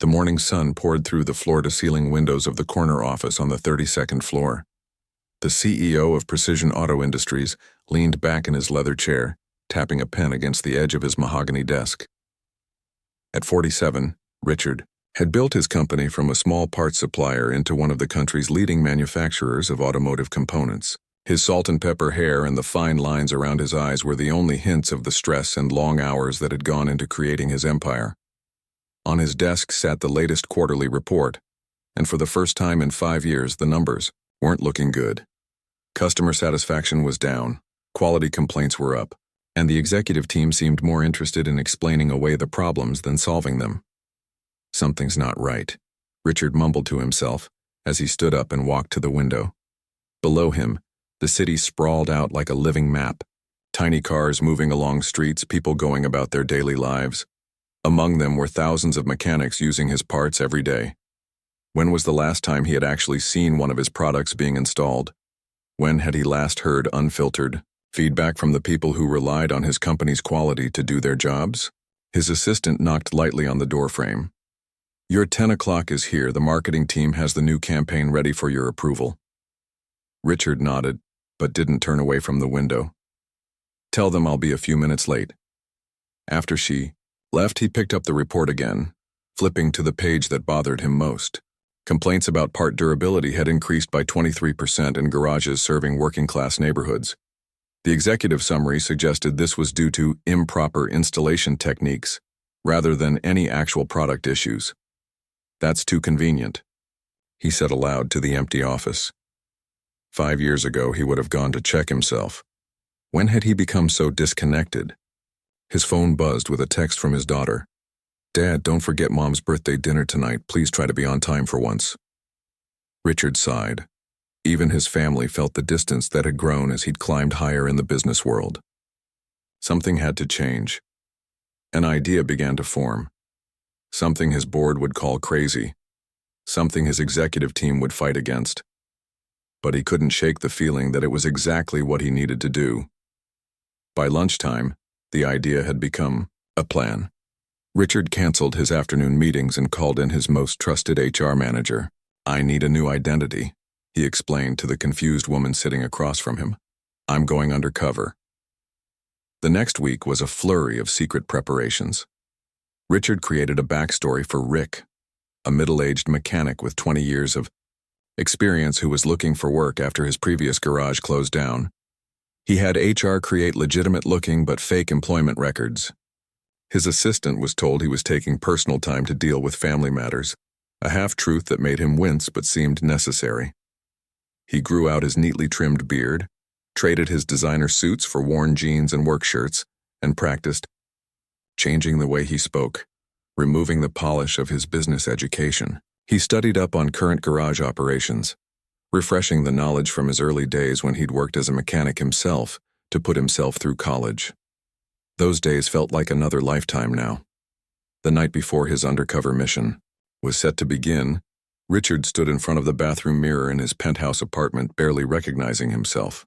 The morning sun poured through the floor-to-ceiling windows of the corner office on the 32nd floor. The CEO of Precision Auto Industries leaned back in his leather chair, tapping a pen against the edge of his mahogany desk. At 47, Richard had built his company from a small parts supplier into one of the country's leading manufacturers of automotive components. His salt and pepper hair and the fine lines around his eyes were the only hints of the stress and long hours that had gone into creating his empire. On his desk sat the latest quarterly report, and for the first time in 5 years, the numbers weren't looking good. Customer satisfaction was down, quality complaints were up, and the executive team seemed more interested in explaining away the problems than solving them. Something's not right, Richard mumbled to himself as he stood up and walked to the window. Below him, the city sprawled out like a living map. Tiny cars moving along streets, people going about their daily lives. Among them were thousands of mechanics using his parts every day. When was the last time he had actually seen one of his products being installed? When had he last heard unfiltered feedback from the people who relied on his company's quality to do their jobs? His assistant knocked lightly on the doorframe. "Your 10 o'clock is here. The marketing team has the new campaign ready for your approval." Richard nodded, but didn't turn away from the window. "Tell them I'll be a few minutes late." After she left, he picked up the report again, flipping to the page that bothered him most. Complaints about part durability had increased by 23% in garages serving working-class neighborhoods. The executive summary suggested this was due to improper installation techniques, rather than any actual product issues. "That's too convenient," he said aloud to the empty office. 5 years ago, he would have gone to check himself. When had he become so disconnected? His phone buzzed with a text from his daughter. "Dad, don't forget Mom's birthday dinner tonight. Please try to be on time for once." Richard sighed. Even his family felt the distance that had grown as he'd climbed higher in the business world. Something had to change. An idea began to form. Something his board would call crazy. Something his executive team would fight against. But he couldn't shake the feeling that it was exactly what he needed to do. By lunchtime, the idea had become a plan. Richard canceled his afternoon meetings and called in his most trusted HR manager. "I need a new identity," he explained to the confused woman sitting across from him. "I'm going undercover." The next week was a flurry of secret preparations. Richard created a backstory for Rick, a middle-aged mechanic with 20 years of experience who was looking for work after his previous garage closed down. He had HR create legitimate-looking but fake employment records. His assistant was told he was taking personal time to deal with family matters, a half-truth that made him wince but seemed necessary. He grew out his neatly trimmed beard, traded his designer suits for worn jeans and work shirts, and practiced changing the way he spoke, removing the polish of his business education. He studied up on current garage operations, refreshing the knowledge from his early days when he'd worked as a mechanic himself to put himself through college. Those days felt like another lifetime now. The night before his undercover mission was set to begin, Richard stood in front of the bathroom mirror in his penthouse apartment, barely recognizing himself.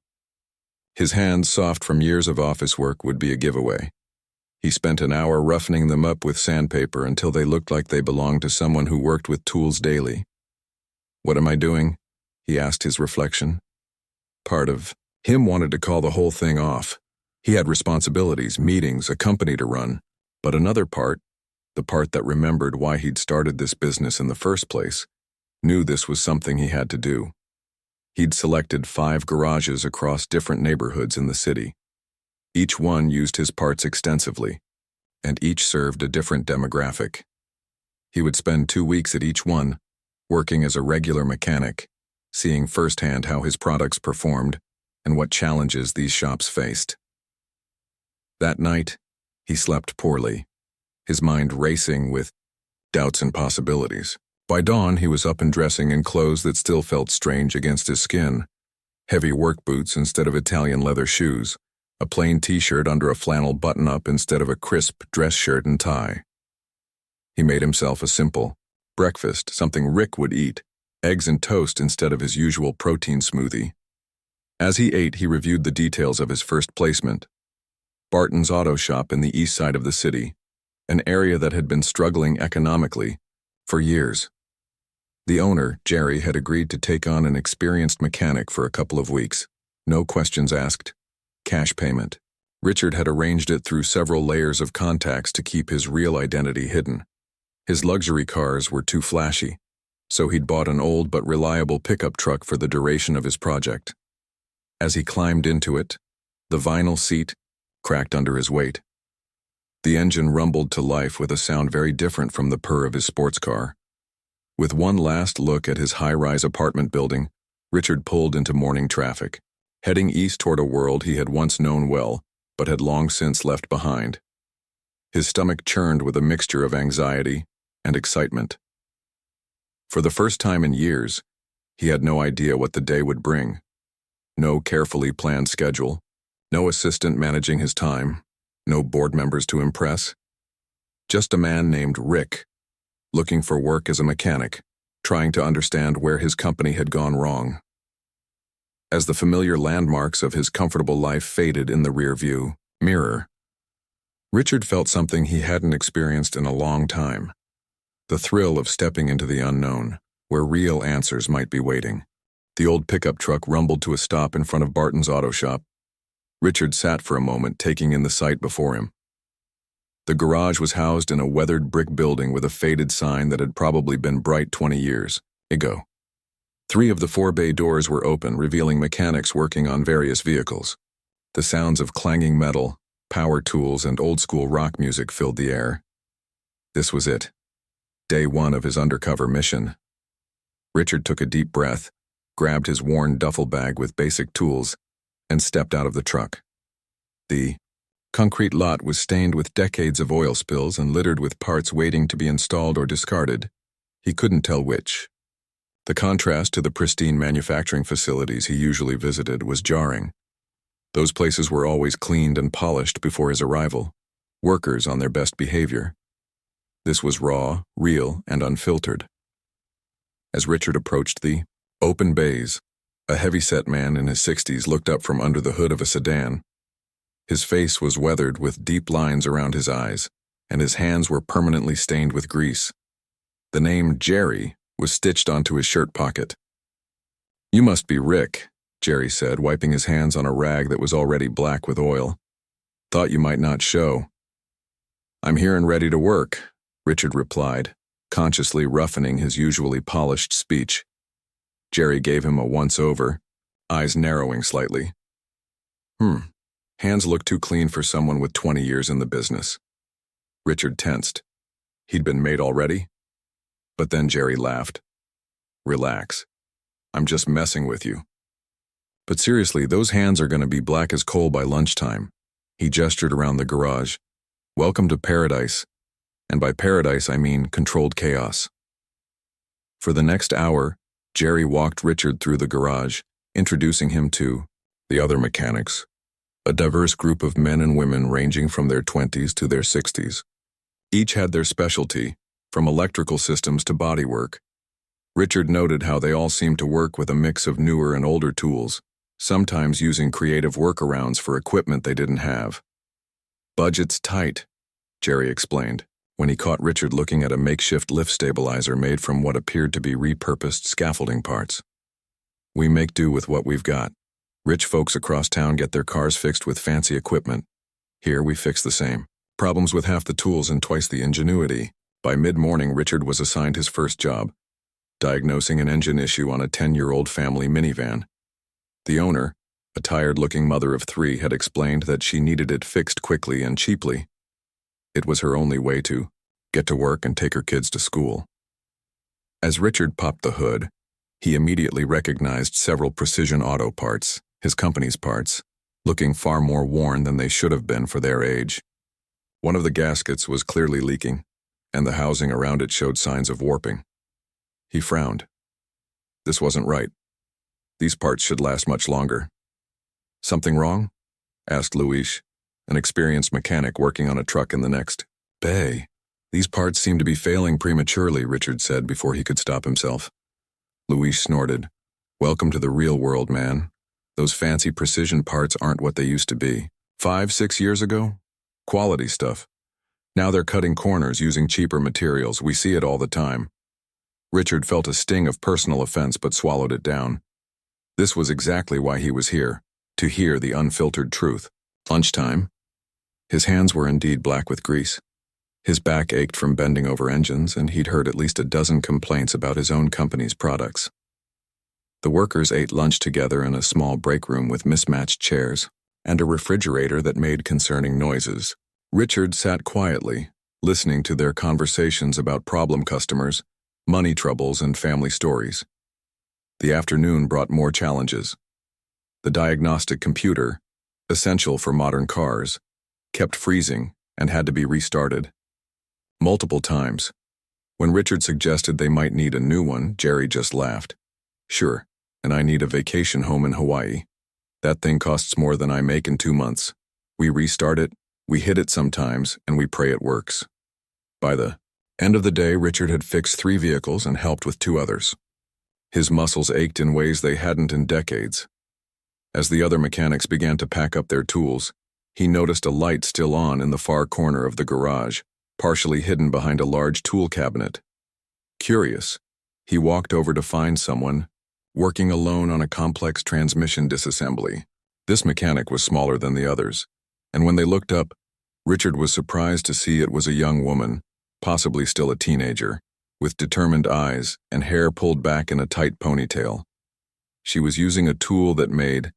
His hands, soft from years of office work, would be a giveaway. He spent an hour roughening them up with sandpaper until they looked like they belonged to someone who worked with tools daily. "What am I doing?" he asked his reflection. Part of him wanted to call the whole thing off. He had responsibilities, meetings, a company to run. But another part, the part that remembered why he'd started this business in the first place, knew this was something he had to do. He'd selected 5 garages across different neighborhoods in the city. Each one used his parts extensively, and each served a different demographic. He would spend 2 weeks at each one, working as a regular mechanic, seeing firsthand how his products performed and what challenges these shops faced. That night, he slept poorly, his mind racing with doubts and possibilities. By dawn, he was up and dressing in clothes that still felt strange against his skin. Heavy work boots instead of Italian leather shoes, a plain t-shirt under a flannel button-up instead of a crisp dress shirt and tie. He made himself a simple breakfast, something Rick would eat, eggs and toast instead of his usual protein smoothie. As he ate, he reviewed the details of his first placement. Barton's auto shop in the east side of the city, an area that had been struggling economically For years. The owner, Jerry, had agreed to take on an experienced mechanic for a couple of weeks. No questions asked. Cash payment. Richard had arranged it through several layers of contacts to keep his real identity hidden. His luxury cars were too flashy, so he'd bought an old but reliable pickup truck for the duration of his project. As he climbed into it, the vinyl seat cracked under his weight. The engine rumbled to life with a sound very different from the purr of his sports car. With one last look at his high-rise apartment building, Richard pulled into morning traffic, heading east toward a world he had once known well, but had long since left behind. His stomach churned with a mixture of anxiety and excitement. For the first time in years, he had no idea what the day would bring. No carefully planned schedule, no assistant managing his time, no board members to impress. Just a man named Rick, looking for work as a mechanic, trying to understand where his company had gone wrong. As the familiar landmarks of his comfortable life faded in the rearview mirror, Richard felt something he hadn't experienced in a long time. The thrill of stepping into the unknown, where real answers might be waiting. The old pickup truck rumbled to a stop in front of Barton's auto shop. Richard sat for a moment, taking in the sight before him. The garage was housed in a weathered brick building with a faded sign that had probably been bright 20 years ago. 3 of the 4 bay doors were open, revealing mechanics working on various vehicles. The sounds of clanging metal, power tools, and old-school rock music filled the air. This was it. Day 1 of his undercover mission. Richard took a deep breath, grabbed his worn duffel bag with basic tools, and stepped out of the truck. The concrete lot was stained with decades of oil spills and littered with parts waiting to be installed or discarded. He couldn't tell which. The contrast to the pristine manufacturing facilities he usually visited was jarring. Those places were always cleaned and polished before his arrival, workers on their best behavior. This was raw, real, and unfiltered. As Richard approached the open bays, a heavy-set man in his 60s looked up from under the hood of a sedan. His face was weathered with deep lines around his eyes, and his hands were permanently stained with grease. The name Jerry was stitched onto his shirt pocket. "You must be Rick," Jerry said, wiping his hands on a rag that was already black with oil. "Thought you might not show." "I'm here and ready to work," Richard replied, consciously roughening his usually polished speech. Jerry gave him a once-over, eyes narrowing slightly. Hands look too clean for someone with 20 years in the business. Richard tensed. He'd been made already? But then Jerry laughed. "Relax. I'm just messing with you. But seriously, those hands are going to be black as coal by lunchtime." He gestured around the garage. "Welcome to paradise. And by paradise, I mean controlled chaos." For the next hour, Jerry walked Richard through the garage, introducing him to the other mechanics, a diverse group of men and women ranging from their 20s to their 60s. Each had their specialty, from electrical systems to bodywork. Richard noted how they all seemed to work with a mix of newer and older tools, sometimes using creative workarounds for equipment they didn't have. "Budget's tight," Jerry explained, when he caught Richard looking at a makeshift lift stabilizer made from what appeared to be repurposed scaffolding parts. "We make do with what we've got. Rich folks across town get their cars fixed with fancy equipment. Here we fix the same. Problems with half the tools and twice the ingenuity." By mid-morning, Richard was assigned his first job, diagnosing an engine issue on a 10-year-old family minivan. The owner, a tired-looking mother of 3, had explained that she needed it fixed quickly and cheaply. It was her only way to get to work and take her kids to school. As Richard popped the hood, he immediately recognized several precision auto parts, his company's parts, looking far more worn than they should have been for their age. One of the gaskets was clearly leaking, and the housing around it showed signs of warping. He frowned. This wasn't right. These parts should last much longer. "Something wrong?" asked Luis, an experienced mechanic working on a truck in the next bay. "These parts seem to be failing prematurely," Richard said before he could stop himself. Luis snorted. "Welcome to the real world, man. Those fancy precision parts aren't what they used to be. 5-6 years ago? Quality stuff. Now they're cutting corners using cheaper materials. We see it all the time." Richard felt a sting of personal offense but swallowed it down. This was exactly why he was here, to hear the unfiltered truth. Lunchtime. His hands were indeed black with grease. His back ached from bending over engines, and he'd heard at least a dozen complaints about his own company's products. The workers ate lunch together in a small break room with mismatched chairs and a refrigerator that made concerning noises. Richard sat quietly, listening to their conversations about problem customers, money troubles, and family stories. The afternoon brought more challenges. The diagnostic computer, essential for modern cars, kept freezing and had to be restarted. Multiple times. When Richard suggested they might need a new one, Jerry just laughed. Sure, and I need a vacation home in Hawaii. That thing costs more than I make in 2 months. We restart it, we hit it sometimes, and we pray it works. By the end of the day, Richard had fixed 3 vehicles and helped with 2 others. His muscles ached in ways they hadn't in decades. As the other mechanics began to pack up their tools, he noticed a light still on in the far corner of the garage, partially hidden behind a large tool cabinet. Curious, he walked over to find someone working alone on a complex transmission disassembly. This mechanic was smaller than the others, and when they looked up, Richard was surprised to see it was a young woman, possibly still a teenager, with determined eyes and hair pulled back in a tight ponytail. She was using a tool that made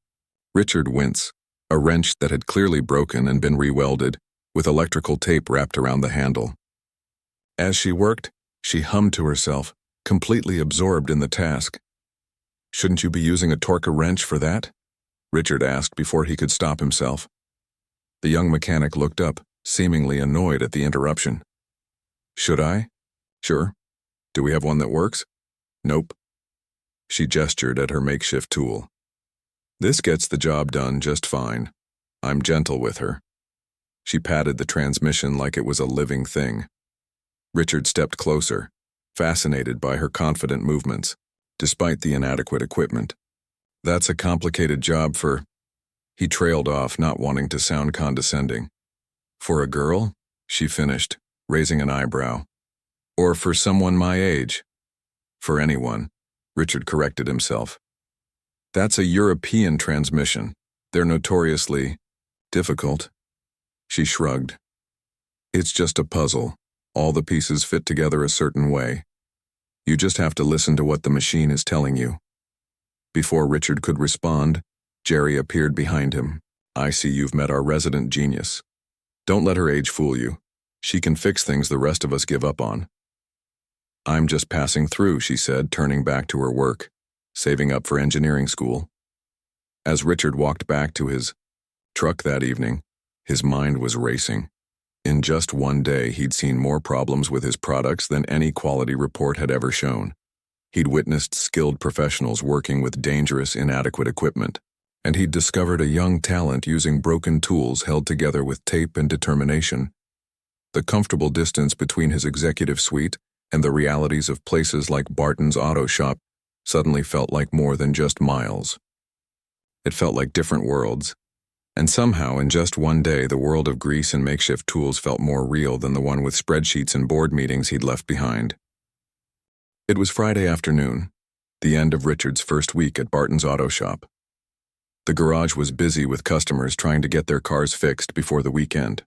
Richard wince, a wrench that had clearly broken and been re-welded, with electrical tape wrapped around the handle. As she worked, she hummed to herself, completely absorbed in the task. "Shouldn't you be using a Torque wrench for that?" Richard asked before he could stop himself. The young mechanic looked up, seemingly annoyed at the interruption. "Should I?" "Sure. Do we have one that works?" "Nope." She gestured at her makeshift tool. "This gets the job done just fine. I'm gentle with her." She patted the transmission like it was a living thing. Richard stepped closer, fascinated by her confident movements, despite the inadequate equipment. "That's a complicated job for—" He trailed off, not wanting to sound condescending. "For a girl?" she finished, raising an eyebrow. "Or for someone my age?" "For anyone," Richard corrected himself. "That's a European transmission. They're notoriously difficult." She shrugged. "It's just a puzzle. All the pieces fit together a certain way. You just have to listen to what the machine is telling you." Before Richard could respond, Jerry appeared behind him. "I see you've met our resident genius. Don't let her age fool you. She can fix things the rest of us give up on." "I'm just passing through," she said, turning back to her work, saving up for engineering school. As Richard walked back to his truck that evening, his mind was racing. In just one day, he'd seen more problems with his products than any quality report had ever shown. He'd witnessed skilled professionals working with dangerous, inadequate equipment, and he'd discovered a young talent using broken tools held together with tape and determination. The comfortable distance between his executive suite and the realities of places like Barton's Auto Shop suddenly felt like more than just miles. It felt like different worlds. And somehow, in just one day, the world of grease and makeshift tools felt more real than the one with spreadsheets and board meetings he'd left behind. It was Friday afternoon, the end of Richard's first week at Barton's Auto Shop. The garage was busy with customers trying to get their cars fixed before the weekend.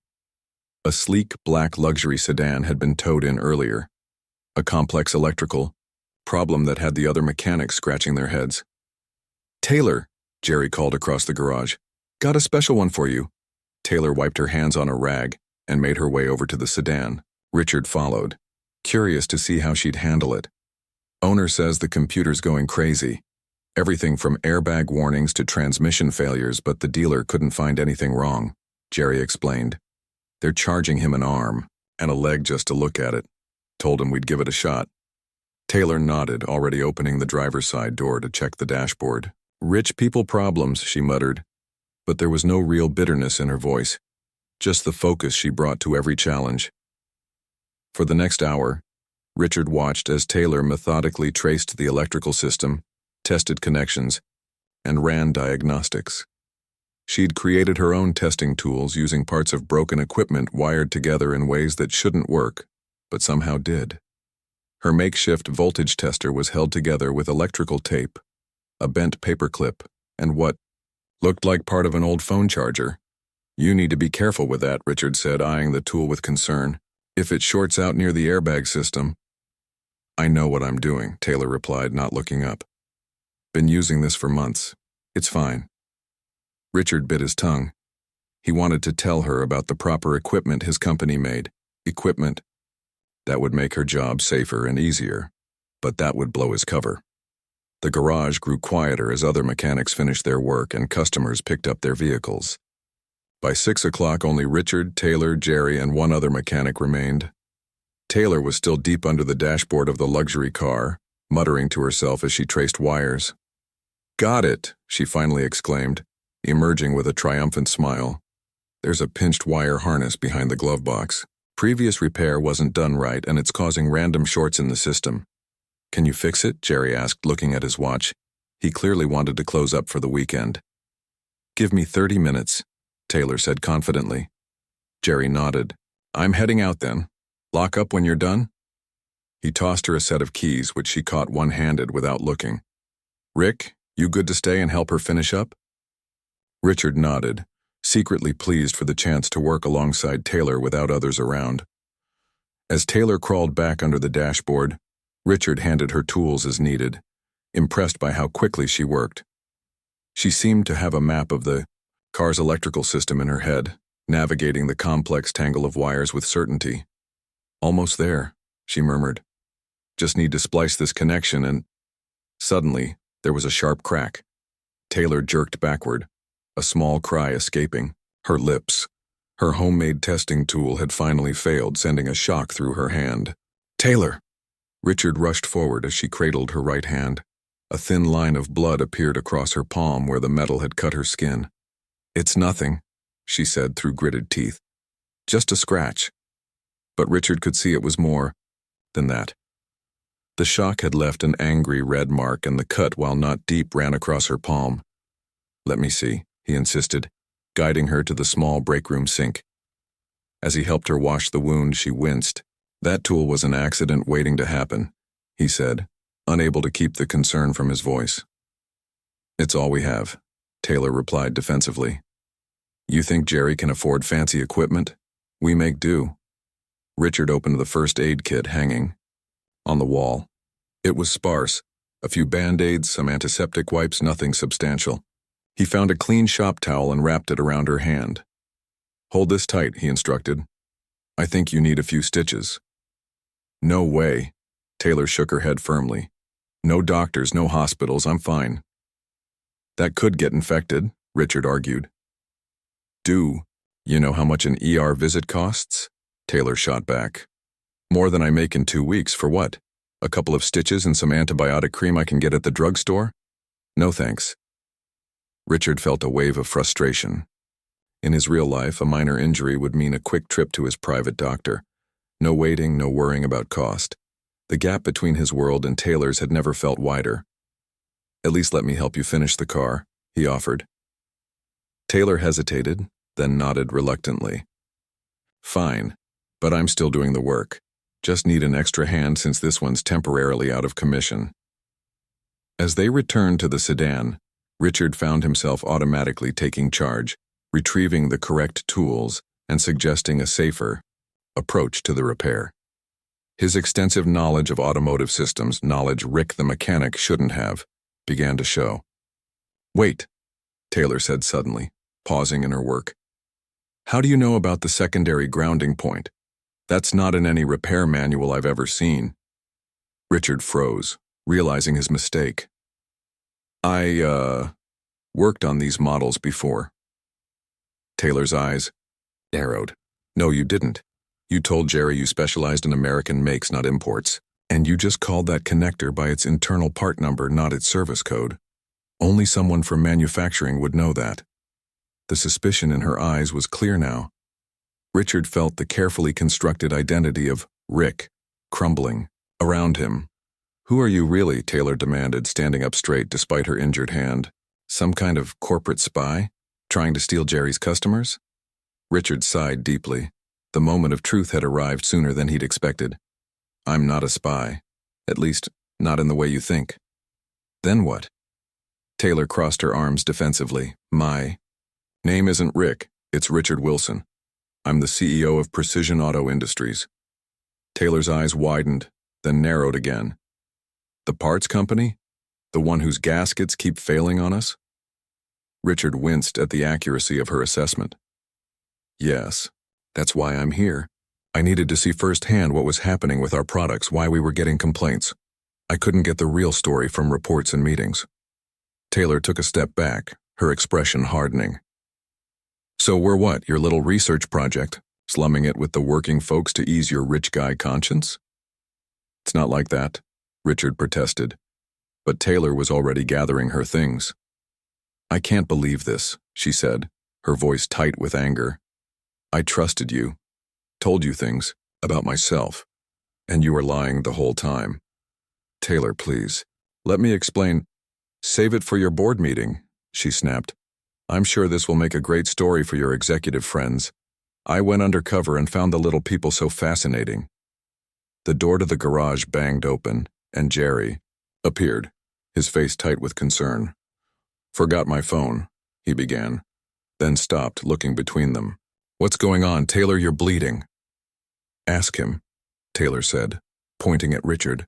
A sleek, black luxury sedan had been towed in earlier, a complex electrical problem that had the other mechanics scratching their heads. "Taylor," Jerry called across the garage. "Got a special one for you." Taylor wiped her hands on a rag and made her way over to the sedan. Richard followed, curious to see how she'd handle it. "Owner says the computer's going crazy. Everything from airbag warnings to transmission failures, but the dealer couldn't find anything wrong," Jerry explained. "They're charging him an arm and a leg just to look at it. Told him we'd give it a shot." Taylor nodded, already opening the driver's side door to check the dashboard. "Rich people problems," she muttered. But there was no real bitterness in her voice, just the focus she brought to every challenge. For the next hour, Richard watched as Taylor methodically traced the electrical system, tested connections, and ran diagnostics. She'd created her own testing tools using parts of broken equipment wired together in ways that shouldn't work, but somehow did. Her makeshift voltage tester was held together with electrical tape, a bent paperclip, and what looked like part of an old phone charger. "You need to be careful with that," Richard said, eyeing the tool with concern. "If it shorts out near the airbag system." "I know what I'm doing," Taylor replied, not looking up. "Been using this for months. It's fine." Richard bit his tongue. He wanted to tell her about the proper equipment his company made. Equipment that would make her job safer and easier, but that would blow his cover. The garage grew quieter as other mechanics finished their work and customers picked up their vehicles. By 6 o'clock, only Richard, Taylor, Jerry, and one other mechanic remained. Taylor was still deep under the dashboard of the luxury car, muttering to herself as she traced wires. "Got it," she finally exclaimed, emerging with a triumphant smile. "There's a pinched wire harness behind the glove box. Previous repair wasn't done right and it's causing random shorts in the system." "Can you fix it?" Jerry asked, looking at his watch. He clearly wanted to close up for the weekend. "Give me 30 minutes, Taylor said confidently. Jerry nodded. "I'm heading out then. Lock up when you're done?" He tossed her a set of keys, which she caught one-handed without looking. "Rick, you good to stay and help her finish up?" Richard nodded, secretly pleased for the chance to work alongside Taylor without others around. As Taylor crawled back under the dashboard, Richard handed her tools as needed, impressed by how quickly she worked. She seemed to have a map of the car's electrical system in her head, navigating the complex tangle of wires with certainty. "Almost there," she murmured. "Just need to splice this connection and—" Suddenly, there was a sharp crack. Taylor jerked backward, a small cry escaping her lips. Her homemade testing tool had finally failed, sending a shock through her hand. "Taylor!" Richard rushed forward as she cradled her right hand. A thin line of blood appeared across her palm where the metal had cut her skin. "It's nothing," she said through gritted teeth. "Just a scratch." But Richard could see it was more than that. The shock had left an angry red mark, and the cut, while not deep, ran across her palm. "Let me see," he insisted, guiding her to the small break-room sink. As he helped her wash the wound, she winced. "That tool was an accident waiting to happen," he said, unable to keep the concern from his voice. "It's all we have," Taylor replied defensively. "You think Jerry can afford fancy equipment? We make do." Richard opened the first aid kit hanging on the wall. It was sparse, a few Band-Aids, some antiseptic wipes, nothing substantial. He found a clean shop towel and wrapped it around her hand. "Hold this tight," he instructed. "I think you need a few stitches." "No way." Taylor shook her head firmly. "No doctors, no hospitals, I'm fine." "That could get infected," Richard argued. "Do you know how much an ER visit costs?" Taylor shot back. "More than I make in 2 weeks, for what? A couple of stitches and some antibiotic cream I can get at the drugstore? No thanks." Richard felt a wave of frustration. In his real life, a minor injury would mean a quick trip to his private doctor. No waiting, no worrying about cost. The gap between his world and Taylor's had never felt wider. "At least let me help you finish the car," he offered. Taylor hesitated, then nodded reluctantly. "Fine, but I'm still doing the work. Just need an extra hand since this one's temporarily out of commission." As they returned to the sedan, Richard found himself automatically taking charge, retrieving the correct tools, and suggesting a safer approach to the repair. His extensive knowledge of automotive systems, knowledge Rick the mechanic shouldn't have, began to show. "Wait," Taylor said suddenly, pausing in her work. "How do you know about the secondary grounding point? That's not in any repair manual I've ever seen." Richard froze, realizing his mistake. I worked on these models before." Taylor's eyes narrowed. "No, you didn't. You told Jerry you specialized in American makes, not imports. And you just called that connector by its internal part number, not its service code. Only someone from manufacturing would know that." The suspicion in her eyes was clear now. Richard felt the carefully constructed identity of Rick crumbling around him. "Who are you really?" Taylor demanded, standing up straight despite her injured hand. "Some kind of corporate spy? Trying to steal Jerry's customers?" Richard sighed deeply. The moment of truth had arrived sooner than he'd expected. "I'm not a spy," At least, not in the way you think. Then what? Taylor crossed her arms defensively. My name isn't Rick, it's Richard Wilson. I'm the CEO of Precision Auto Industries. Taylor's eyes widened, then narrowed again. The parts company? The one whose gaskets keep failing on us? Richard winced at the accuracy of her assessment. Yes, that's why I'm here. I needed to see firsthand what was happening with our products, why we were getting complaints. I couldn't get the real story from reports and meetings. Taylor took a step back, her expression hardening. So we're what, your little research project, slumming it with the working folks to ease your rich guy conscience? It's not like that, Richard protested. But Taylor was already gathering her things. I can't believe this, she said, her voice tight with anger. I trusted you, told you things about myself, and you were lying the whole time. Taylor, please, let me explain. Save it for your board meeting, she snapped. I'm sure this will make a great story for your executive friends. I went undercover and found the little people so fascinating. The door to the garage banged open, and Jerry appeared, his face tight with concern. Forgot my phone, he began, then stopped, looking between them. What's going on, Taylor? You're bleeding. Ask him, Taylor said, pointing at Richard.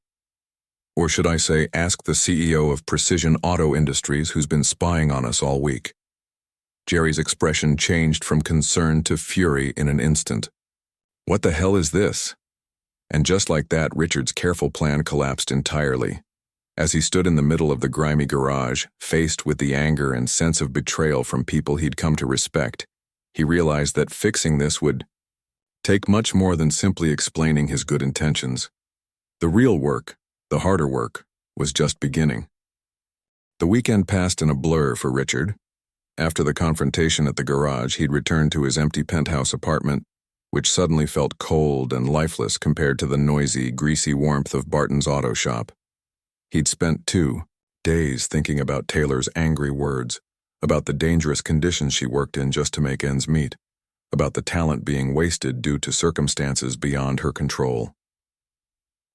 Or should I say, ask the CEO of Precision Auto Industries who's been spying on us all week. Jerry's expression changed from concern to fury in an instant. What the hell is this? And just like that, Richard's careful plan collapsed entirely. As he stood in the middle of the grimy garage, faced with the anger and sense of betrayal from people he'd come to respect, he realized that fixing this would take much more than simply explaining his good intentions. The real work, the harder work, was just beginning. The weekend passed in a blur for Richard. After the confrontation at the garage, he'd returned to his empty penthouse apartment, which suddenly felt cold and lifeless compared to the noisy, greasy warmth of Barton's auto shop. He'd spent 2 days thinking about Taylor's angry words, about the dangerous conditions she worked in just to make ends meet, about the talent being wasted due to circumstances beyond her control.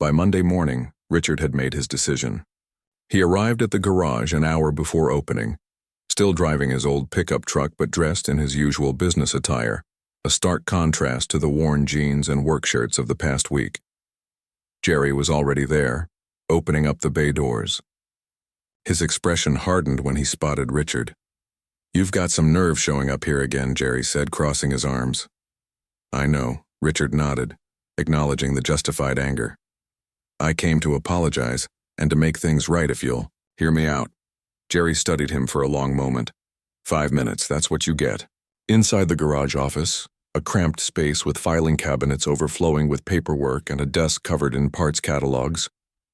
By Monday morning, Richard had made his decision. He arrived at the garage an hour before opening, still driving his old pickup truck but dressed in his usual business attire, a stark contrast to the worn jeans and work shirts of the past week. Jerry was already there, opening up the bay doors. His expression hardened when he spotted Richard. You've got some nerve showing up here again, Jerry said, crossing his arms. I know, Richard nodded, acknowledging the justified anger. I came to apologize, and to make things right if you'll hear me out. Jerry studied him for a long moment. 5 minutes, that's what you get. Inside the garage office, a cramped space with filing cabinets overflowing with paperwork and a desk covered in parts catalogs,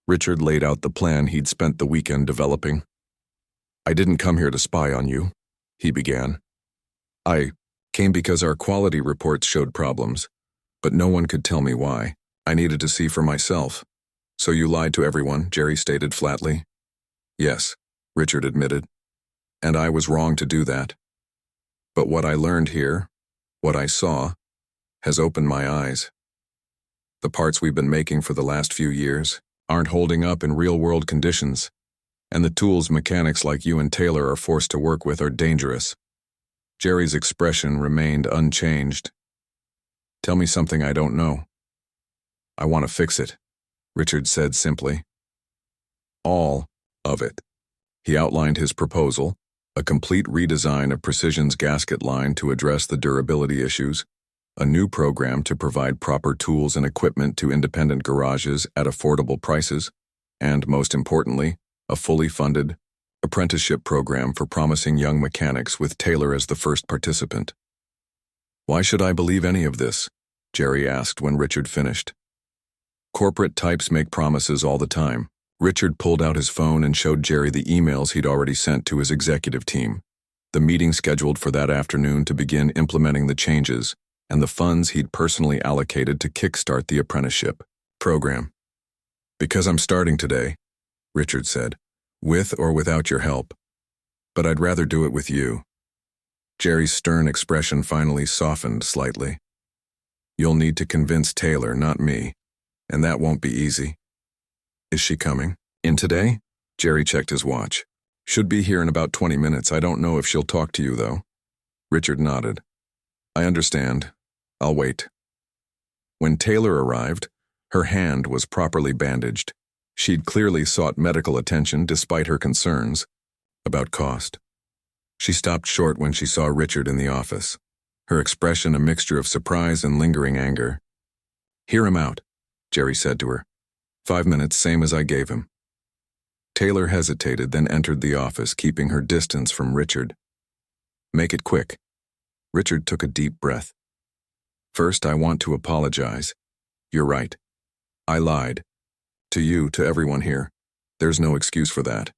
Richard laid out the plan he'd spent the weekend developing. I didn't come here to spy on you, he began. I came because our quality reports showed problems, but no one could tell me why. I needed to see for myself. So you lied to everyone, Jerry stated flatly. Yes, Richard admitted, and I was wrong to do that. But what I learned here, what I saw, has opened my eyes. The parts we've been making for the last few years aren't holding up in real-world conditions, and the tools mechanics like you and Taylor are forced to work with are dangerous. Jerry's expression remained unchanged. Tell me something I don't know. I want to fix it, Richard said simply. All of it. He outlined his proposal, a complete redesign of Precision's gasket line to address the durability issues, a new program to provide proper tools and equipment to independent garages at affordable prices, and, most importantly, a fully funded apprenticeship program for promising young mechanics with Taylor as the first participant. Why should I believe any of this? Jerry asked when Richard finished. Corporate types make promises all the time. Richard pulled out his phone and showed Jerry the emails he'd already sent to his executive team, the meeting scheduled for that afternoon to begin implementing the changes, and the funds he'd personally allocated to kickstart the apprenticeship program. Because I'm starting today, Richard said, with or without your help. But I'd rather do it with you. Jerry's stern expression finally softened slightly. You'll need to convince Taylor, not me, and that won't be easy. Is she coming? In today? Jerry checked his watch. Should be here in about 20 minutes. I don't know if she'll talk to you, though. Richard nodded. I understand. I'll wait. When Taylor arrived, her hand was properly bandaged. She'd clearly sought medical attention despite her concerns about cost. She stopped short when she saw Richard in the office, her expression a mixture of surprise and lingering anger. Hear him out, Jerry said to her. 5 minutes, same as I gave him. Taylor hesitated, then entered the office, keeping her distance from Richard. Make it quick. Richard took a deep breath. First, I want to apologize. You're right. I lied. To you, to everyone here. There's no excuse for that.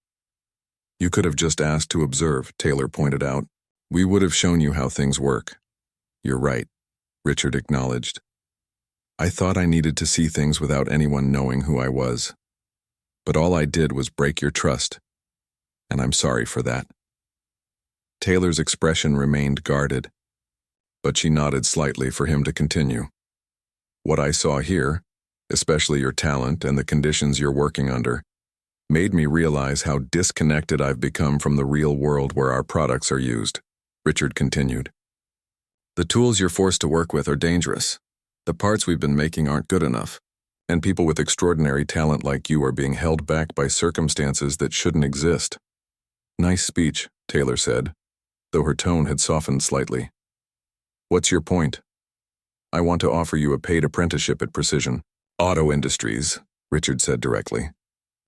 You could have just asked to observe, Taylor pointed out. We would have shown you how things work. You're right, Richard acknowledged. I thought I needed to see things without anyone knowing who I was. But all I did was break your trust, and I'm sorry for that. Taylor's expression remained guarded, but she nodded slightly for him to continue. What I saw here, especially your talent and the conditions you're working under, made me realize how disconnected I've become from the real world where our products are used, Richard continued. The tools you're forced to work with are dangerous. The parts we've been making aren't good enough, and people with extraordinary talent like you are being held back by circumstances that shouldn't exist. Nice speech, Taylor said, though her tone had softened slightly. What's your point? I want to offer you a paid apprenticeship at Precision Auto Industries, Richard said directly.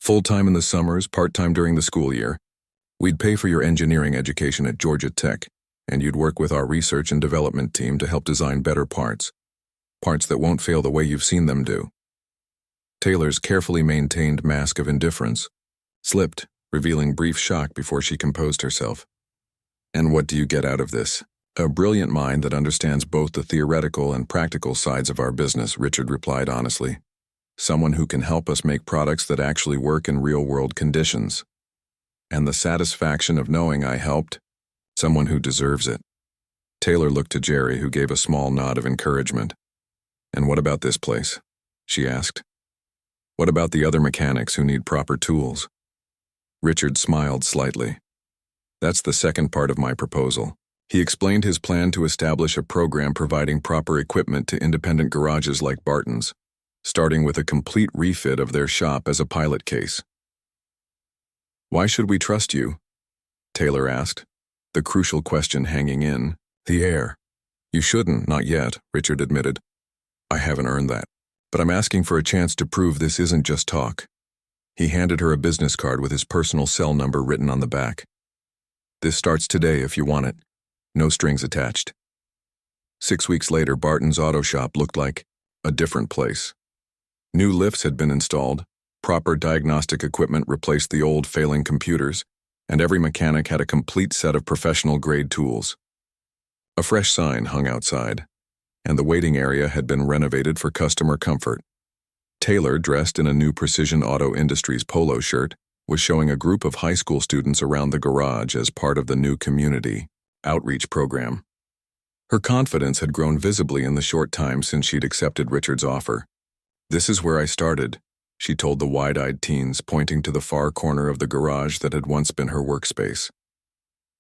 Full-time in the summers, part-time during the school year. We'd pay for your engineering education at Georgia Tech, and you'd work with our research and development team to help design better parts that won't fail the way you've seen them do. Taylor's carefully maintained mask of indifference slipped, revealing brief shock before she composed herself. And what do you get out of this? A brilliant mind that understands both the theoretical and practical sides of our business, Richard replied honestly. Someone who can help us make products that actually work in real-world conditions. And the satisfaction of knowing I helped, someone who deserves it. Taylor looked to Jerry, who gave a small nod of encouragement. And what about this place? She asked. What about the other mechanics who need proper tools? Richard smiled slightly. That's the second part of my proposal. He explained his plan to establish a program providing proper equipment to independent garages like Barton's, starting with a complete refit of their shop as a pilot case. Why should we trust you? Taylor asked, the crucial question hanging in the air. You shouldn't, not yet, Richard admitted. I haven't earned that, but I'm asking for a chance to prove this isn't just talk. He handed her a business card with his personal cell number written on the back. This starts today if you want it. No strings attached. 6 weeks later, Barton's auto shop looked like a different place. New lifts had been installed, proper diagnostic equipment replaced the old failing computers, and every mechanic had a complete set of professional-grade tools. A fresh sign hung outside, and the waiting area had been renovated for customer comfort. Taylor, dressed in a new Precision Auto Industries polo shirt, was showing a group of high school students around the garage as part of the new community outreach program. Her confidence had grown visibly in the short time since she'd accepted Richard's offer. This is where I started, she told the wide-eyed teens, pointing to the far corner of the garage that had once been her workspace.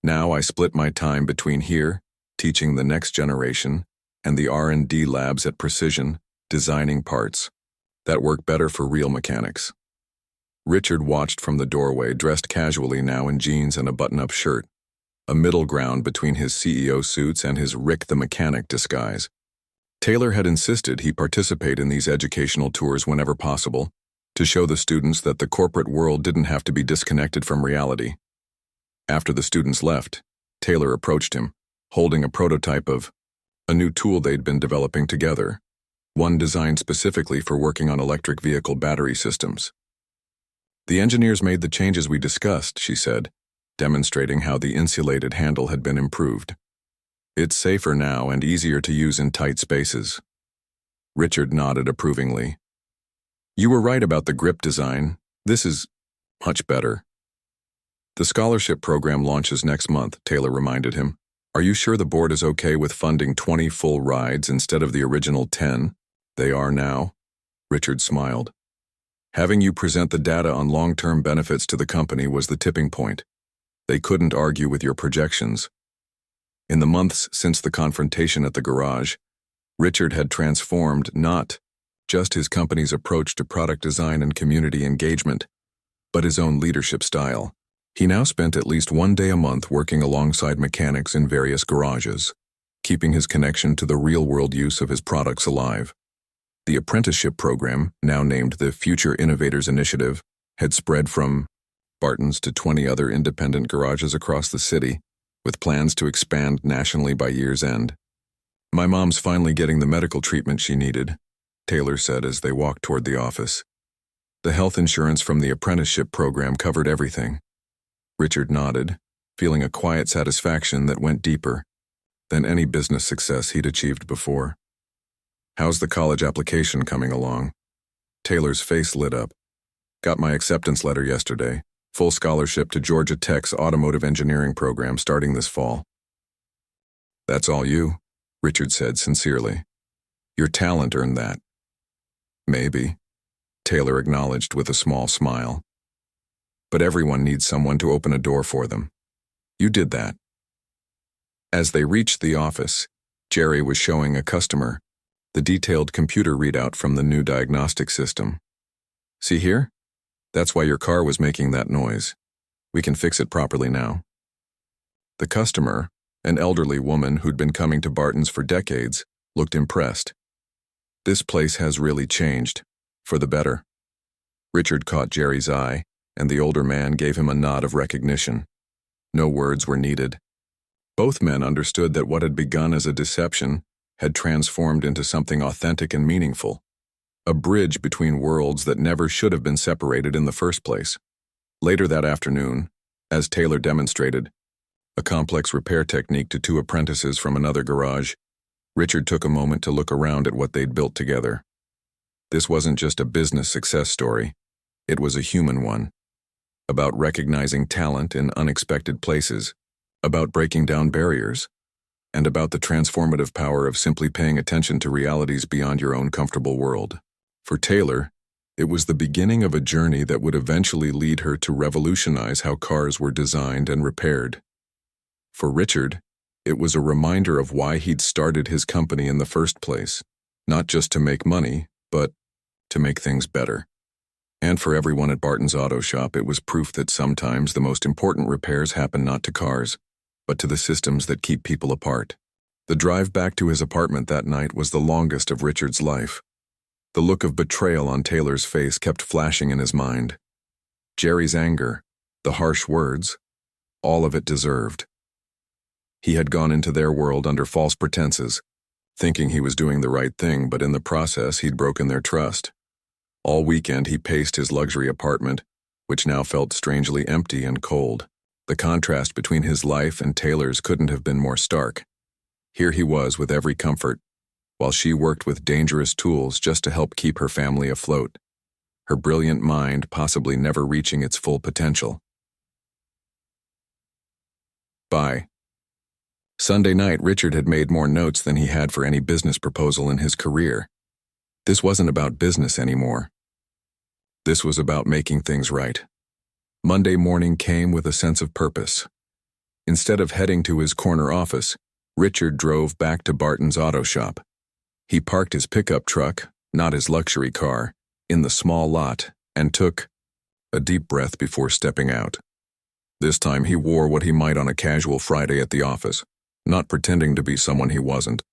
Now I split my time between here, teaching the next generation, and the R&D labs at Precision, designing parts that work better for real mechanics. Richard watched from the doorway, dressed casually now in jeans and a button-up shirt, a middle ground between his CEO suits and his Rick the Mechanic disguise. Taylor had insisted he participate in these educational tours whenever possible, to show the students that the corporate world didn't have to be disconnected from reality. After the students left, Taylor approached him, holding a prototype of a new tool they'd been developing together, one designed specifically for working on electric vehicle battery systems. The engineers made the changes we discussed, she said, demonstrating how the insulated handle had been improved. It's safer now and easier to use in tight spaces. Richard nodded approvingly. You were right about the grip design. This is much better. The scholarship program launches next month, Taylor reminded him. Are you sure the board is okay with funding 20 full rides instead of the original 10? They are now. Richard smiled. Having you present the data on long-term benefits to the company was the tipping point. They couldn't argue with your projections. In the months since the confrontation at the garage, Richard had transformed not just his company's approach to product design and community engagement, but his own leadership style. He now spent at least one day a month working alongside mechanics in various garages, keeping his connection to the real-world use of his products alive. The apprenticeship program, now named the Future Innovators Initiative, had spread from Barton's to 20 other independent garages across the city, with plans to expand nationally by year's end. "My mom's finally getting the medical treatment she needed," Taylor said as they walked toward the office. "The health insurance from the apprenticeship program covered everything." Richard nodded, feeling a quiet satisfaction that went deeper than any business success he'd achieved before. "How's the college application coming along?" Taylor's face lit up. "Got my acceptance letter yesterday. Full scholarship to Georgia Tech's automotive engineering program starting this fall." "That's all you," Richard said sincerely. "Your talent earned that." "Maybe," Taylor acknowledged with a small smile. "But everyone needs someone to open a door for them. You did that." As they reached the office, Jerry was showing a customer the detailed computer readout from the new diagnostic system. "See here? That's why your car was making that noise. We can fix it properly now." The customer, an elderly woman who'd been coming to Barton's for decades, looked impressed. "This place has really changed, for the better." Richard caught Jerry's eye, and the older man gave him a nod of recognition. No words were needed. Both men understood that what had begun as a deception had transformed into something authentic and meaningful, a bridge between worlds that never should have been separated in the first place. Later that afternoon, as Taylor demonstrated a complex repair technique to two apprentices from another garage, Richard took a moment to look around at what they'd built together. This wasn't just a business success story, it was a human one. About recognizing talent in unexpected places, about breaking down barriers, and about the transformative power of simply paying attention to realities beyond your own comfortable world. For Taylor, it was the beginning of a journey that would eventually lead her to revolutionize how cars were designed and repaired. For Richard, it was a reminder of why he'd started his company in the first place, not just to make money, but to make things better. And for everyone at Barton's Auto Shop, it was proof that sometimes the most important repairs happen not to cars, but to the systems that keep people apart. The drive back to his apartment that night was the longest of Richard's life. The look of betrayal on Taylor's face kept flashing in his mind. Jerry's anger, the harsh words, all of it deserved. He had gone into their world under false pretenses, thinking he was doing the right thing, but in the process he'd broken their trust. All weekend he paced his luxury apartment, which now felt strangely empty and cold. The contrast between his life and Taylor's couldn't have been more stark. Here he was with every comfort, while she worked with dangerous tools just to help keep her family afloat, her brilliant mind possibly never reaching its full potential. By Sunday night, Richard had made more notes than he had for any business proposal in his career. This wasn't about business anymore. This was about making things right. Monday morning came with a sense of purpose. Instead of heading to his corner office, Richard drove back to Barton's Auto Shop. He parked his pickup truck, not his luxury car, in the small lot and took a deep breath before stepping out. This time he wore what he might on a casual Friday at the office, not pretending to be someone he wasn't,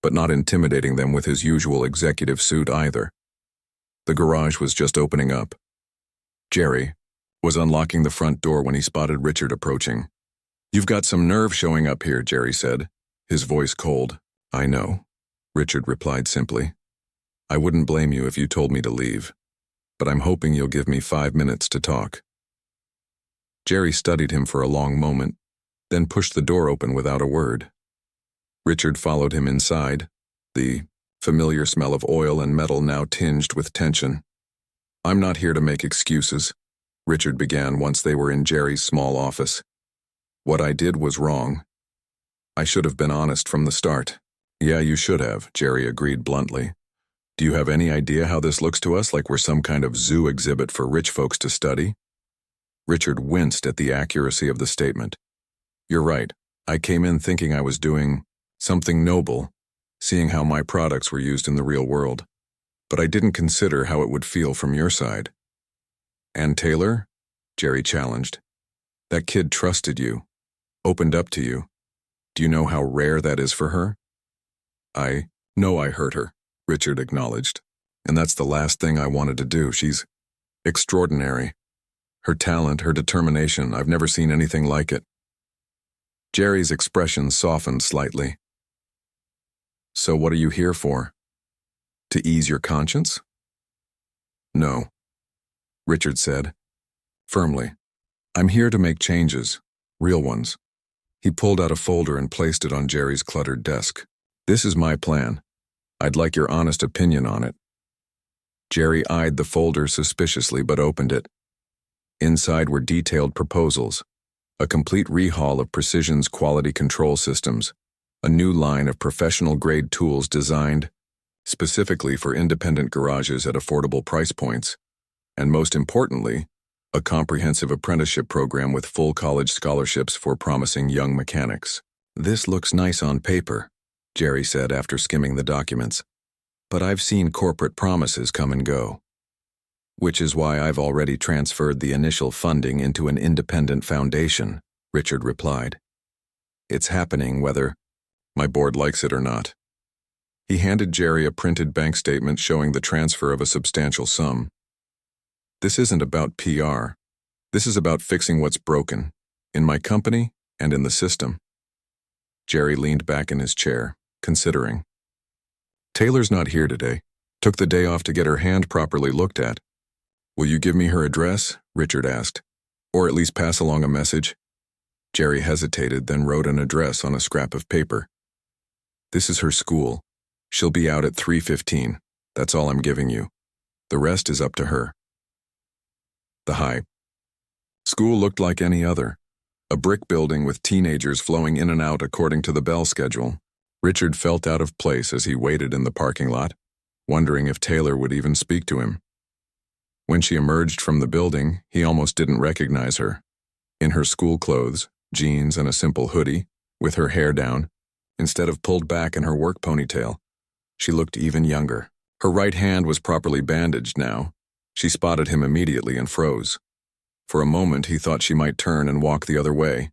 but not intimidating them with his usual executive suit either. The garage was just opening up. Jerry was unlocking the front door when he spotted Richard approaching. "You've got some nerve showing up here," Jerry said, his voice cold. "I know," Richard replied simply. "I wouldn't blame you if you told me to leave, but I'm hoping you'll give me 5 minutes to talk." Jerry studied him for a long moment, then pushed the door open without a word. Richard followed him inside, the familiar smell of oil and metal now tinged with tension. "I'm not here to make excuses," Richard began once they were in Jerry's small office. "What I did was wrong. I should have been honest from the start." "Yeah, you should have," Jerry agreed bluntly. Do you have any idea how this looks to us, like we're some kind of zoo exhibit for rich folks to study? Richard winced at the accuracy of the statement. You're right. I came in thinking I was doing something noble, seeing how my products were used in the real world. But I didn't consider how it would feel from your side. And Taylor? Jerry challenged. That kid trusted you, opened up to you. Do you know how rare that is for her? I know I hurt her, Richard acknowledged. And that's the last thing I wanted to do. She's extraordinary. Her talent, her determination, I've never seen anything like it. Jerry's expression softened slightly. So what are you here for? To ease your conscience? No, Richard said, firmly. I'm here to make changes, real ones. He pulled out a folder and placed it on Jerry's cluttered desk. This is my plan. I'd like your honest opinion on it. Jerry eyed the folder suspiciously but opened it. Inside were detailed proposals, a complete rehaul of Precision's quality control systems, a new line of professional-grade tools designed specifically for independent garages at affordable price points, and most importantly, a comprehensive apprenticeship program with full college scholarships for promising young mechanics. This looks nice on paper, Jerry said after skimming the documents, but I've seen corporate promises come and go. Which is why I've already transferred the initial funding into an independent foundation, Richard replied. It's happening whether my board likes it or not. He handed Jerry a printed bank statement showing the transfer of a substantial sum. This isn't about PR. This is about fixing what's broken, in my company and in the system. Jerry leaned back in his chair, considering. Taylor's not here today. Took the day off to get her hand properly looked at. Will you give me her address? Richard asked. Or at least pass along a message? Jerry hesitated, then wrote an address on a scrap of paper. This is her school. She'll be out at 3:15. That's all I'm giving you. The rest is up to her. The high school looked like any other. A brick building with teenagers flowing in and out according to the bell schedule. Richard felt out of place as he waited in the parking lot, wondering if Taylor would even speak to him. When she emerged from the building, he almost didn't recognize her. In her school clothes, jeans and a simple hoodie, with her hair down, instead of pulled back in her work ponytail, she looked even younger. Her right hand was properly bandaged now. She spotted him immediately and froze. For a moment, he thought she might turn and walk the other way.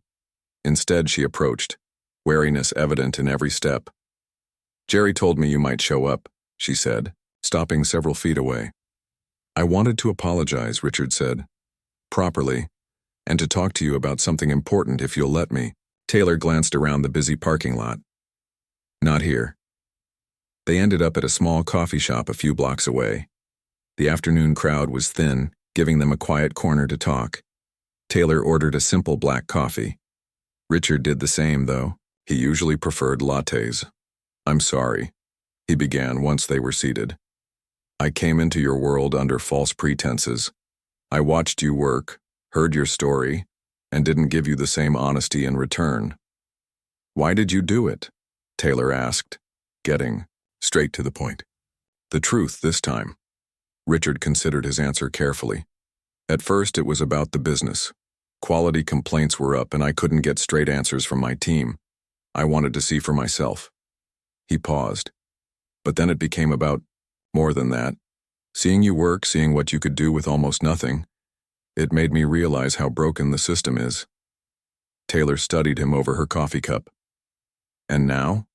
Instead, she approached, wariness evident in every step. Jerry told me you might show up, she said, stopping several feet away. I wanted to apologize, Richard said, properly, and to talk to you about something important if you'll let me. Taylor glanced around the busy parking lot. Not here. They ended up at a small coffee shop a few blocks away. The afternoon crowd was thin, giving them a quiet corner to talk. Taylor ordered a simple black coffee. Richard did the same, though. He usually preferred lattes. I'm sorry, he began once they were seated. I came into your world under false pretenses. I watched you work, heard your story, and didn't give you the same honesty in return. Why did you do it? Taylor asked, getting straight to the point. The truth this time. Richard considered his answer carefully. At first, it was about the business. Quality complaints were up and I couldn't get straight answers from my team. I wanted to see for myself. He paused. But then it became about more than that. Seeing you work, seeing what you could do with almost nothing, it made me realize how broken the system is. Taylor studied him over her coffee cup. And now?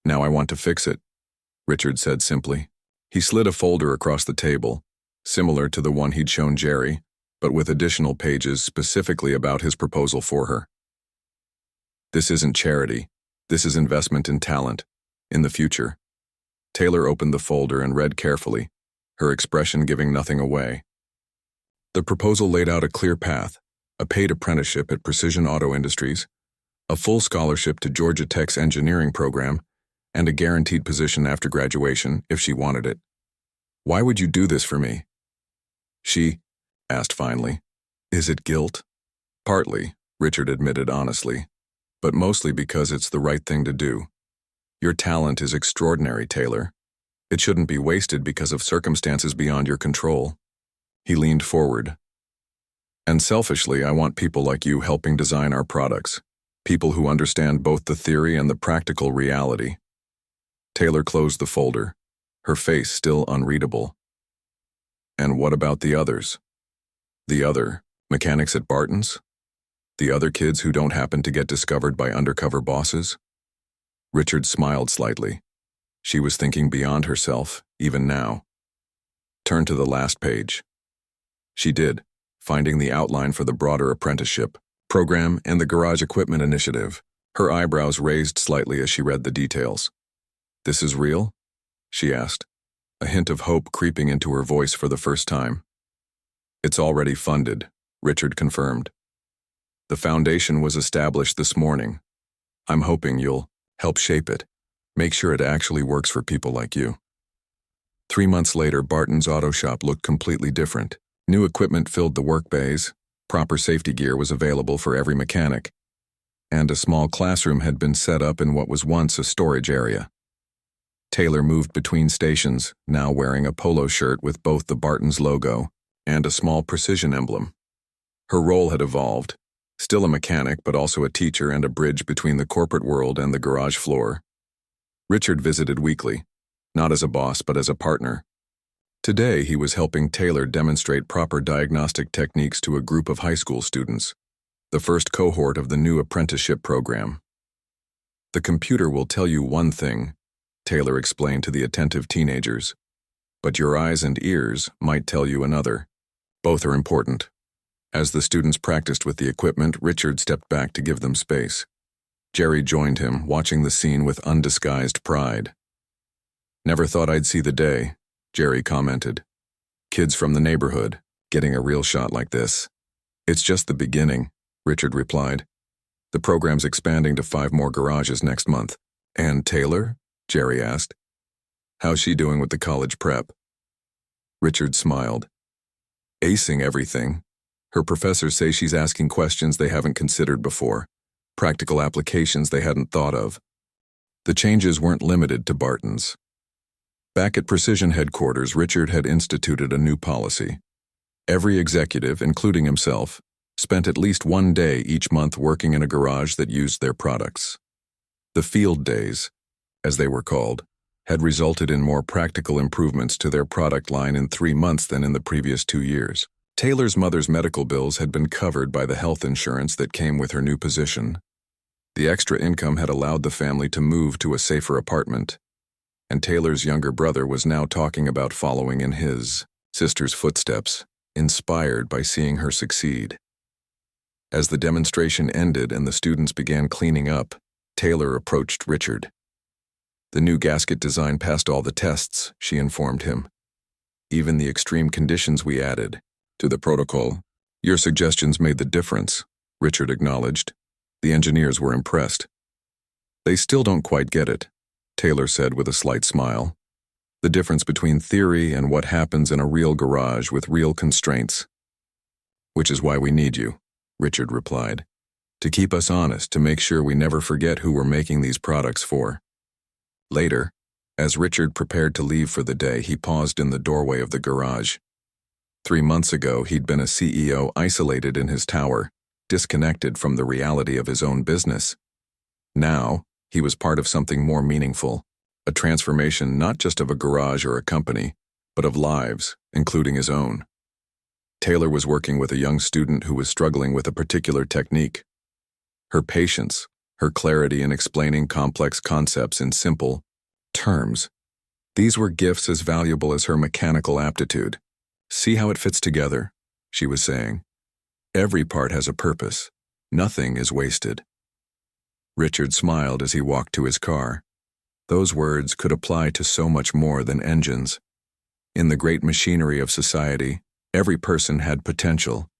Now I want to fix it, Richard said simply. He slid a folder across the table, similar to the one he'd shown Jerry, but with additional pages specifically about his proposal for her. This isn't charity. This is investment in talent, in the future. Taylor opened the folder and read carefully, her expression giving nothing away. The proposal laid out a clear path, a paid apprenticeship at Precision Auto Industries, a full scholarship to Georgia Tech's engineering program, and a guaranteed position after graduation if she wanted it. Why would you do this for me? She asked finally. Is it guilt? Partly, Richard admitted honestly, but mostly because it's the right thing to do. Your talent is extraordinary, Taylor. It shouldn't be wasted because of circumstances beyond your control. He leaned forward. And selfishly, I want people like you helping design our products. People who understand both the theory and the practical reality. Taylor closed the folder, her face still unreadable. And what about the others? The other mechanics at Barton's? The other kids who don't happen to get discovered by undercover bosses? Richard smiled slightly. She was thinking beyond herself, even now. Turn to the last page. She did, finding the outline for the broader apprenticeship program and the garage equipment initiative. Her eyebrows raised slightly as she read the details. This is real? She asked, a hint of hope creeping into her voice for the first time. It's already funded, Richard confirmed. The foundation was established this morning. I'm hoping you'll help shape it. Make sure it actually works for people like you. 3 months later, Barton's auto shop looked completely different. New equipment filled the work bays, proper safety gear was available for every mechanic, and a small classroom had been set up in what was once a storage area. Taylor moved between stations, now wearing a polo shirt with both the Barton's logo and a small precision emblem. Her role had evolved, still a mechanic but also a teacher and a bridge between the corporate world and the garage floor. Richard visited weekly, not as a boss but as a partner. Today he was helping Taylor demonstrate proper diagnostic techniques to a group of high school students, the first cohort of the new apprenticeship program. The computer will tell you one thing, Taylor explained to the attentive teenagers, but your eyes and ears might tell you another. Both are important. As the students practiced with the equipment, Richard stepped back to give them space. Jerry joined him, watching the scene with undisguised pride. Never thought I'd see the day, Jerry commented. Kids from the neighborhood, getting a real shot like this. It's just the beginning, Richard replied. The program's expanding to 5 more garages next month. And Taylor? Jerry asked. How's she doing with the college prep? Richard smiled. Acing everything. Her professors say she's asking questions they haven't considered before, practical applications they hadn't thought of. The changes weren't limited to Barton's. Back at Precision headquarters, Richard had instituted a new policy. Every executive, including himself, spent at least 1 day each month working in a garage that used their products. The field days, as they were called, had resulted in more practical improvements to their product line in 3 months than in the previous 2 years. Taylor's mother's medical bills had been covered by the health insurance that came with her new position. The extra income had allowed the family to move to a safer apartment, and Taylor's younger brother was now talking about following in his sister's footsteps, inspired by seeing her succeed. As the demonstration ended and the students began cleaning up, Taylor approached Richard. The new gasket design passed all the tests, she informed him. Even the extreme conditions we added to the protocol. Your suggestions made the difference, Richard acknowledged. The engineers were impressed. They still don't quite get it, Taylor said with a slight smile. The difference between theory and what happens in a real garage with real constraints. Which is why we need you, Richard replied. To keep us honest, to make sure we never forget who we're making these products for. Later, as Richard prepared to leave for the day, he paused in the doorway of the garage. 3 months ago, he'd been a CEO isolated in his tower, disconnected from the reality of his own business. Now, he was part of something more meaningful, a transformation not just of a garage or a company, but of lives, including his own. Taylor was working with a young student who was struggling with a particular technique. Her patience, her clarity in explaining complex concepts in simple terms, these were gifts as valuable as her mechanical aptitude. See how it fits together, she was saying. Every part has a purpose. Nothing is wasted. Richard smiled as he walked to his car. Those words could apply to so much more than engines. In the great machinery of society, every person had potential,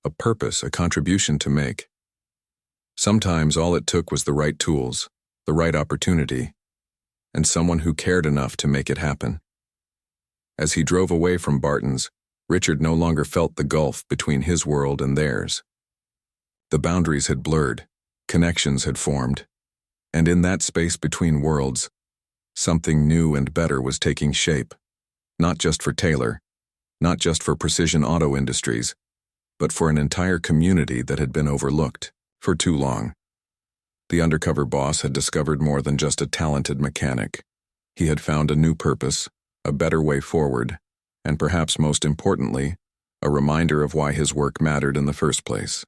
a purpose, a contribution to make. Sometimes all it took was the right tools, the right opportunity, and someone who cared enough to make it happen. As he drove away from Barton's, Richard no longer felt the gulf between his world and theirs. The boundaries had blurred, connections had formed, and in that space between worlds, Something new and better was taking shape, not just for Taylor, not just for Precision Auto Industries, but for an entire community that had been overlooked for too long. The undercover boss had discovered more than just a talented mechanic. He had found a new purpose, a better way forward, and perhaps most importantly, a reminder of why his work mattered in the first place.